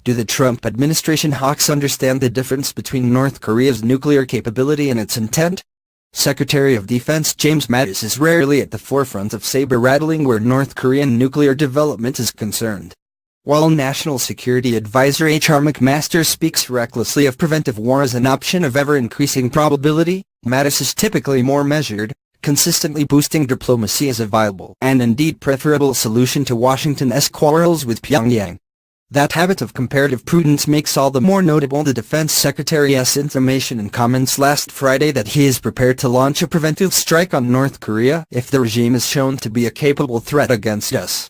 Do the Trump administration hawks understand the difference between North Korea's nuclear capability and its intent? Secretary of Defense James Mattis is rarely at the forefront of saber-rattling where North Korean nuclear development is concerned. While National Security Advisor H.R. McMaster speaks recklessly of preventive war as an option of ever-increasing probability, Mattis is typically more measured, consistently boosting diplomacy as a viable and indeed preferable solution to Washington's quarrels with Pyongyang. That habit of comparative prudence makes all the more notable the Defense Secretary's intimation in comments last Friday that he is prepared to launch a preventive strike on North Korea if the regime is shown to be a capable threat against us.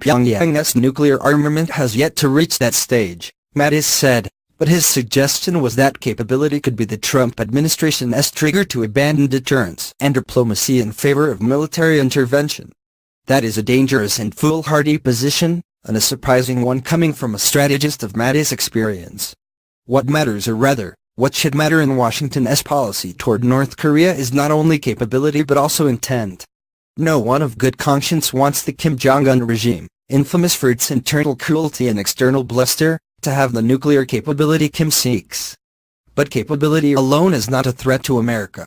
Pyongyang's nuclear armament has yet to reach that stage, Mattis said, but his suggestion was that capability could be the Trump administration's trigger to abandon deterrence and diplomacy in favor of military intervention. That is a dangerous and foolhardy position, and a surprising one coming from a strategist of Mattis' experience. What matters, or rather, what should matter in Washington's policy toward North Korea is not only capability but also intent. No one of good conscience wants the Kim Jong-un regime, infamous for its internal cruelty and external bluster, to have the nuclear capability Kim seeks. But capability alone is not a threat to America.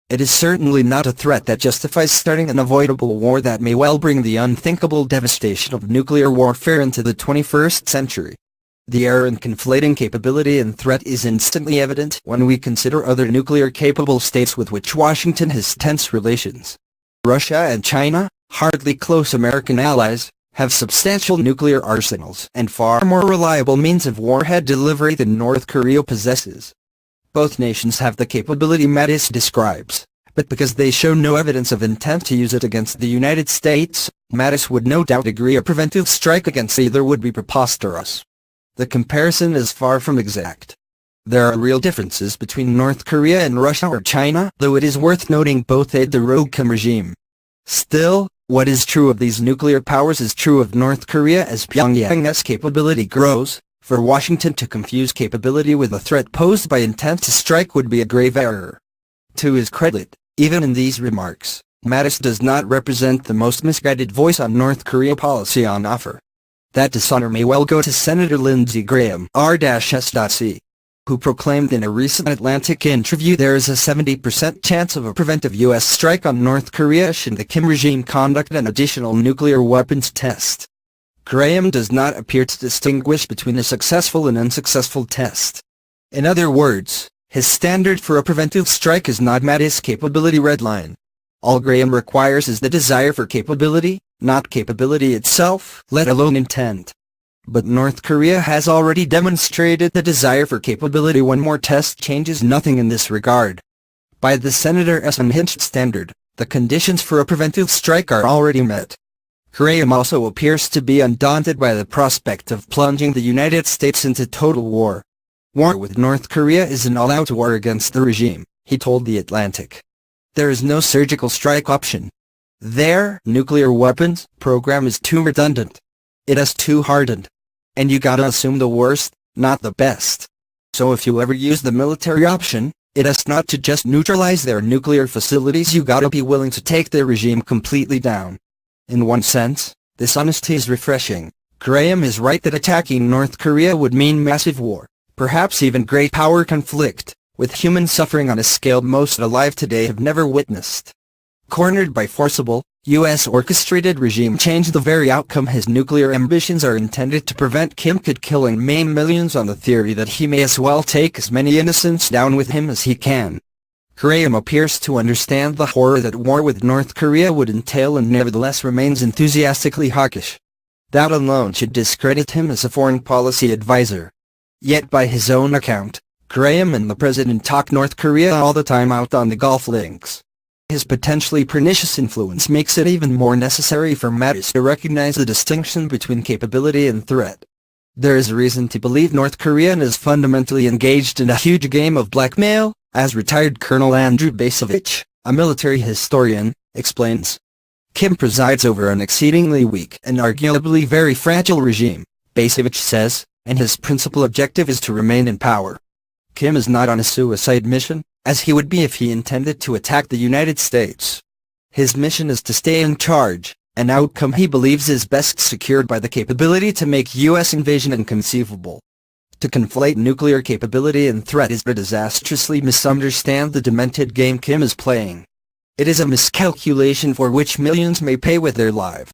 It is certainly not a threat that justifies starting an avoidable war that may well bring the unthinkable devastation of nuclear warfare into the 21st century. The error in conflating capability and threat is instantly evident when we consider other nuclear-capable states with which Washington has tense relations. Russia and China, hardly close American allies, have substantial nuclear arsenals and far more reliable means of warhead delivery than North Korea possesses. Both nations have the capability Mattis describes, but because they show no evidence of intent to use it against the United States, Mattis would no doubt agree a preventive strike against either would be preposterous. The comparison is far from exact. There are real differences between North Korea and Russia or China, though it is worth noting both aid the rogue Kim regime. Still, what is true of these nuclear powers is true of North Korea as Pyongyang's capability grows. For Washington to confuse capability with a threat posed by intent to strike would be a grave error. To his credit, even in these remarks, Mattis does not represent the most misguided voice on North Korea policy on offer. That dishonor may well go to Senator Lindsey Graham, R-S.C., who proclaimed in a recent Atlantic interview there is a 70% chance of a preventive U.S. strike on North Korea should the Kim regime conduct an additional nuclear weapons test. Graham does not appear to distinguish between a successful and unsuccessful test. In other words, his standard for a preventive strike is not Mattis' capability redline. All Graham requires is the desire for capability, not capability itself, let alone intent. But North Korea has already demonstrated the desire for capability. One more test changes nothing in this regard. By the senator's unhinged standard, the conditions for a preventive strike are already met. Graham also appears to be undaunted by the prospect of plunging the United States into total war. War with North Korea is an all-out war against the regime, he told The Atlantic. There is no surgical strike option. Their nuclear weapons program is too redundant. It is too hardened. And you gotta assume the worst, not the best. So if you ever use the military option, it is not to just neutralize their nuclear facilities, you gotta be willing to take their regime completely down. In one sense, this honesty is refreshing. Graham is right that attacking North Korea would mean massive war, perhaps even great power conflict, with human suffering on a scale most alive today have never witnessed. Cornered by forcible, U.S.-orchestrated regime change, the very outcome his nuclear ambitions are intended to prevent, Kim could kill and maim millions on the theory that he may as well take as many innocents down with him as he can. Graham appears to understand the horror that war with North Korea would entail and nevertheless remains enthusiastically hawkish. That alone should discredit him as a foreign policy advisor. Yet by his own account, Graham and the president talk North Korea all the time out on the golf links. His potentially pernicious influence makes it even more necessary for Mattis to recognize the distinction between capability and threat. There is reason to believe North Korea is fundamentally engaged in a huge game of blackmail, as retired Colonel Andrew Bacevich, a military historian, explains. Kim presides over an exceedingly weak and arguably very fragile regime, Bacevich says, and his principal objective is to remain in power. Kim is not on a suicide mission, as he would be if he intended to attack the United States. His mission is to stay in charge, an outcome he believes is best secured by the capability to make U.S. invasion inconceivable. To conflate nuclear capability and threat is to disastrously misunderstand the demented game Kim is playing. It is a miscalculation for which millions may pay with their lives.